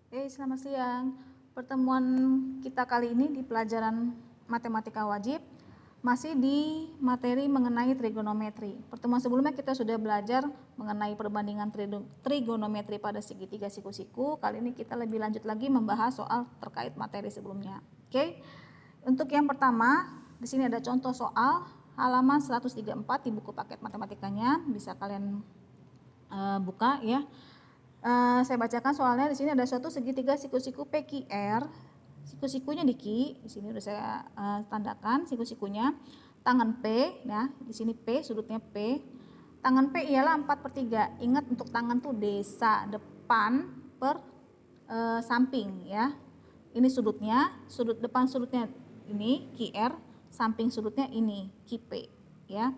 Selamat siang. Pertemuan kita kali ini di pelajaran matematika wajib masih di materi mengenai trigonometri. Pertemuan sebelumnya kita sudah belajar mengenai perbandingan trigonometri pada segitiga siku-siku. Kali ini kita lebih lanjut lagi membahas soal terkait materi sebelumnya. Oke. Untuk yang pertama, di sini ada contoh soal halaman 134 di buku paket matematikanya, bisa kalian buka ya. Saya bacakan soalnya. Di sini ada suatu segitiga siku-siku PQR. Siku-sikunya di sini udah saya tandakan siku-sikunya. Tangan P, ya, di sini P, sudutnya P. Tangan P ialah 4/3. Ingat untuk tangan tuh desa, depan per samping ya. Ini sudutnya, sudut depan sudutnya ini QR, samping sudutnya ini QP ya.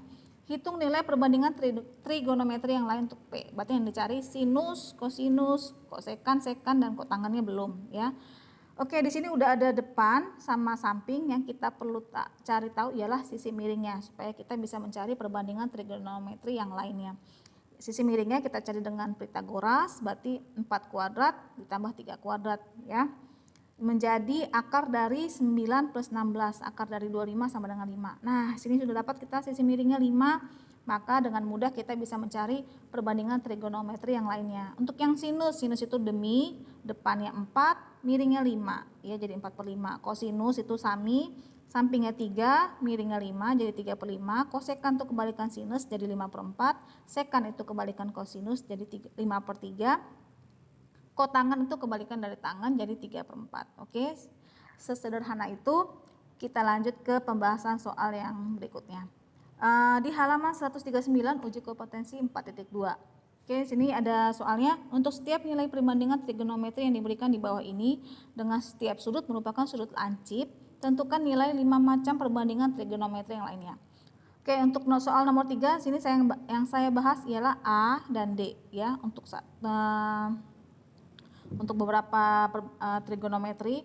Hitung nilai perbandingan trigonometri yang lain untuk P. Berarti yang dicari sinus, kosinus, kosekan, sekan, dan kotangannya belum ya. Oke, di sini udah ada depan sama samping. Yang kita perlu cari tahu ialah sisi miringnya supaya kita bisa mencari perbandingan trigonometri yang lainnya. Sisi miringnya kita cari dengan Pythagoras, berarti 4 kuadrat ditambah 3 kuadrat ya. Menjadi akar dari 9 plus 16, akar dari 25 sama dengan 5. Nah, sini sudah dapat kita sisi miringnya 5, maka dengan mudah kita bisa mencari perbandingan trigonometri yang lainnya. Untuk yang sinus, sinus itu demi, depannya 4, miringnya 5, ya jadi 4/5. Kosinus itu sami, sampingnya 3, miringnya 5, jadi 3/5. Kosekan itu kebalikan sinus, jadi 5/4. Sekan itu kebalikan kosinus, jadi 5/3. Kotangan itu kebalikan dari tangan, jadi 3/4. Oke, sesederhana itu. Kita lanjut ke pembahasan soal yang berikutnya. Di halaman 139 uji kompetensi 4.2. Oke, sini ada soalnya. Untuk setiap nilai perbandingan trigonometri yang diberikan di bawah ini dengan setiap sudut merupakan sudut lancip, tentukan nilai 5 macam perbandingan trigonometri yang lainnya. Oke, untuk soal nomor 3 sini yang saya bahas ialah A dan D ya. Untuk beberapa trigonometri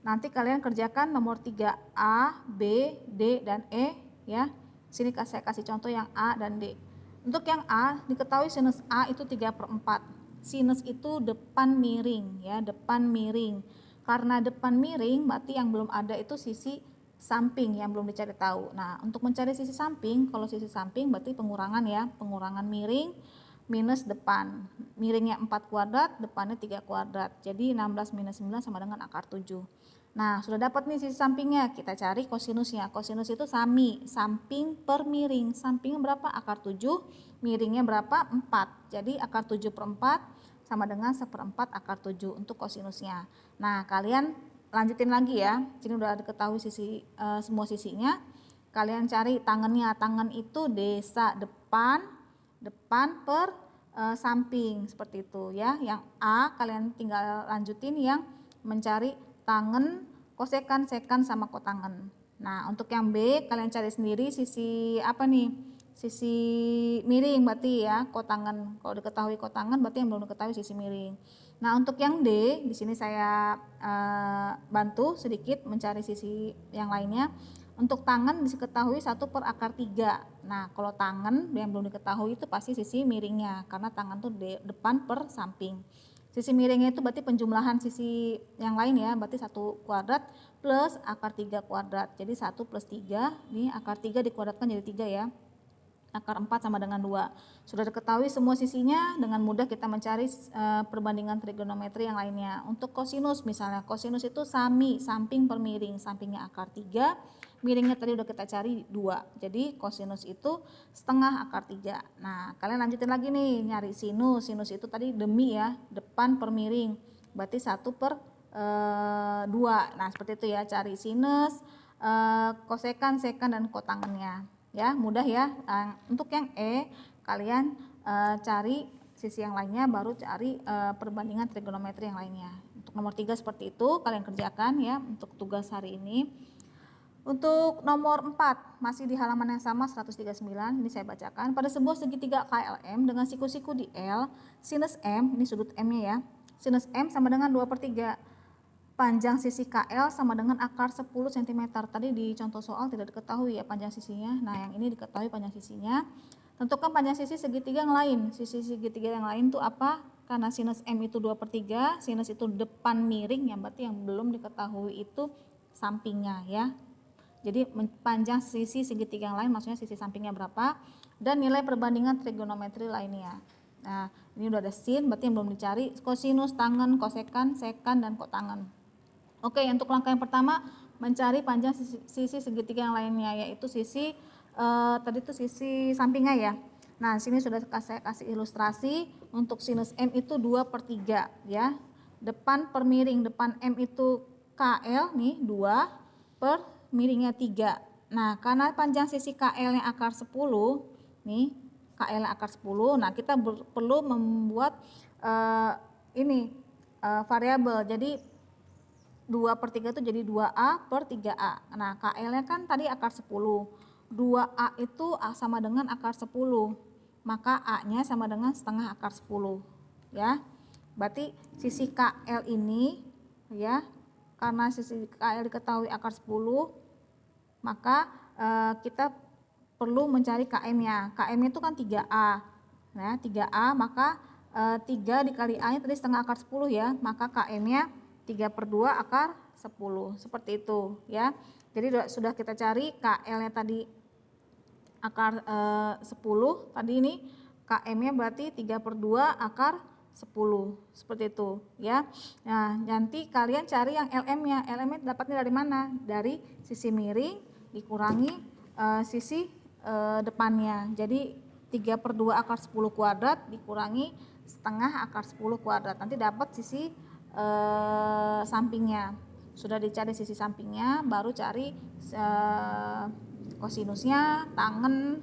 nanti kalian kerjakan nomor 3A, B, D, dan E ya. Sini saya kasih contoh yang A dan D. Untuk yang A, diketahui sinus A itu 3/4. Sinus itu depan miring ya, depan miring. Karena depan miring berarti yang belum ada itu sisi samping yang belum dicari tahu. Nah, untuk mencari sisi samping, kalau sisi samping berarti pengurangan ya, pengurangan miring minus depan. Miringnya 4 kuadrat, depannya 3 kuadrat. Jadi 16 minus 9 sama dengan akar 7. Nah, sudah dapat nih sisi sampingnya. Kita cari kosinusnya. Kosinus itu sami, samping per miring. Sampingnya berapa? Akar 7. Miringnya berapa? 4. Jadi akar 7/4 sama dengan 1/4 akar 7 untuk kosinusnya. Nah, kalian lanjutin lagi ya. Sini udah diketahui semua sisinya. Kalian cari tangannya. Tangan itu desa, depan per samping seperti itu ya. Yang A kalian tinggal lanjutin yang mencari tangan, kosekan, sekan, sama kotangan. Nah, untuk yang B kalian cari sendiri sisi apa nih? Sisi miring berarti ya, kotangan. Kalau diketahui kotangan berarti yang belum diketahui sisi miring. Nah, untuk yang D di sini saya bantu sedikit mencari sisi yang lainnya. Untuk tangan diketahui 1/akar 3. Nah, kalau tangan yang belum diketahui itu pasti sisi miringnya, karena tangan tuh depan per samping. Sisi miringnya itu berarti penjumlahan sisi yang lain ya, berarti 1 kuadrat plus akar 3 kuadrat. Jadi 1 plus 3, ini akar 3 dikuadratkan jadi 3 ya. Akar 4 sama dengan 2. Sudah diketahui semua sisinya, dengan mudah kita mencari perbandingan trigonometri yang lainnya. Untuk kosinus misalnya, kosinus itu sami, samping per miring, sampingnya akar 3, miringnya tadi udah kita cari 2. Jadi kosinus itu setengah akar 3. Nah, kalian lanjutin lagi nih, nyari sinus. Sinus itu tadi demi ya, depan per miring. Berarti 1/2. Nah, seperti itu ya, cari sinus, kosekan, sekan, dan kotangannya. Ya, mudah ya. Untuk yang E kalian cari sisi yang lainnya, baru cari perbandingan trigonometri yang lainnya. Untuk nomor 3 seperti itu kalian kerjakan ya untuk tugas hari ini. Untuk nomor 4 masih di halaman yang sama 139, ini saya bacakan. Pada sebuah segitiga KLM dengan siku-siku di L, sinus M, ini sudut M-nya ya. Sinus M sama dengan 2/3. Panjang sisi KL sama dengan akar 10 cm. Tadi di contoh soal tidak diketahui ya panjang sisinya. Nah, yang ini diketahui panjang sisinya. Tentukan panjang sisi segitiga yang lain. Sisi segitiga yang lain itu apa? karena sinus M itu 2/3, sinus itu depan miring, yang berarti yang belum diketahui itu sampingnya ya. Jadi panjang sisi segitiga yang lain maksudnya sisi sampingnya berapa, dan nilai perbandingan trigonometri lainnya. Nah, ini udah ada sin, berarti yang belum dicari kosinus, tangen, kosekan, sekan, dan kotangen. Oke, untuk langkah yang pertama mencari panjang sisi segitiga yang lainnya, yaitu sisi tadi itu sisi sampingnya ya. Nah, sini sudah saya kasih ilustrasi untuk sinus M itu 2/3 ya. Depan per miring, depan M itu KL nih 2 per miringnya 3. Nah, karena panjang sisi KL yang akar 10 nih, KL yang akar 10, nah kita perlu membuat ini variabel. Jadi 2/3 itu jadi 2A per 3A. Nah, KL-nya kan tadi akar 10. 2A itu sama dengan akar 10. Maka A-nya sama dengan setengah akar 10. Ya. Berarti sisi KL ini ya, karena sisi KL diketahui akar 10, maka kita perlu mencari KM-nya. KM-nya itu kan 3A. Nah, 3A maka 3 dikali A-nya tadi setengah akar 10 ya, maka KM-nya 3/2 akar 10, seperti itu ya. Jadi sudah kita cari KL-nya tadi akar 10, tadi ini KM-nya berarti 3/2 akar 10, seperti itu ya. Nah, nanti kalian cari yang LM-nya. LM-nya dapatnya dari mana? Dari sisi miring dikurangi sisi depannya. Jadi 3/2 akar 10 kuadrat dikurangi setengah akar 10 kuadrat. Nanti dapat sisi sampingnya. Sudah dicari sisi sampingnya, baru cari kosinusnya, tangen,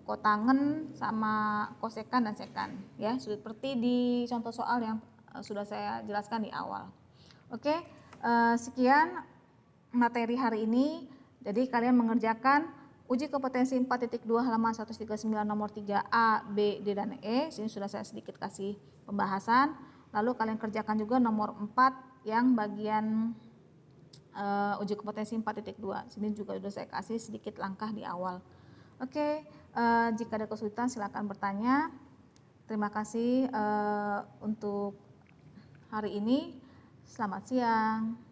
kotangen, sama kosekan dan sekan ya, seperti di contoh soal yang sudah saya jelaskan di awal. Oke, sekian materi hari ini. Jadi kalian mengerjakan uji kompetensi 4.2 halaman 139 nomor 3A, B, D, dan E. Sini sudah saya sedikit kasih pembahasan. Lalu kalian kerjakan juga nomor 4 yang bagian uji kompetensi 4.2. Sini juga sudah saya kasih sedikit langkah di awal. Oke, jika ada kesulitan silakan bertanya. Terima kasih untuk hari ini. Selamat siang.